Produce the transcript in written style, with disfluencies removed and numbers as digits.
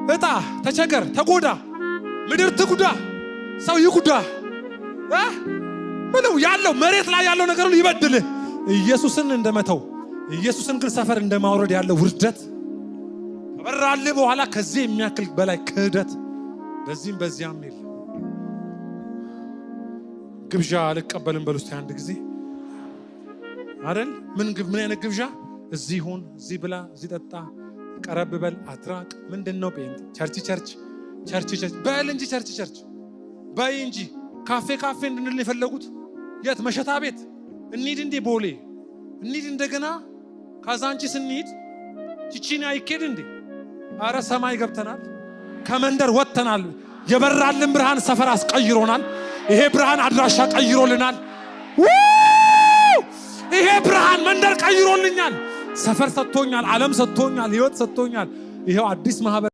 እጣ ተቸገር ተጎዳ ምድር ትጉዳ ሰው ይጉዳ ምነው ያለው መሬት ላይ ያለው ነገር ሁሉ ይበድልህ ኢየሱስን እንደመተው ኢየሱስን ግን ሰፈር እንደማውረድ ያለው ውርደት ከበራልህ በኋላ ከዚህ የሚያክል በላይ ክህደት በዚህም በዚያም የለም። ግብዣ አልቀበልም በሉስቲ አንድ ጊዜ አይደል? ምን አይነት ግብዣ? እዚህ ሁን፣ እዚህ ብላ፣ እዚህ ጠጣ፣ ቀረብ በል፣ አትራቅ። ምንድነው ጴንጤ? ቸርች በል እንጂ ቸርች በይ እንጂ ካፌ እንድንል የፈለጉት የት? መሸታ ቤት እንሂድ እንዴ? ቦሌ እንሂድ እንደገና ካዛንቺስ እንሂድ ቺቺና ይኬድ እንዴ? አረ ሰማይ ገብተናል፣ ከመንደር ወጥተናል። የበራልን ብርሃን ሰፈር አስቀይሮናል። ይሄ ብርሃን አድራሻ ቀይሮልናል። ይሄ ብርሃን መንደር ቀይሮልኛል። ሰፈር ሰጥቶኛል፣ ዓለም ሰጥቶኛል፣ ህይወት ሰጥቶኛል። ይሄው አዲስ ማህበር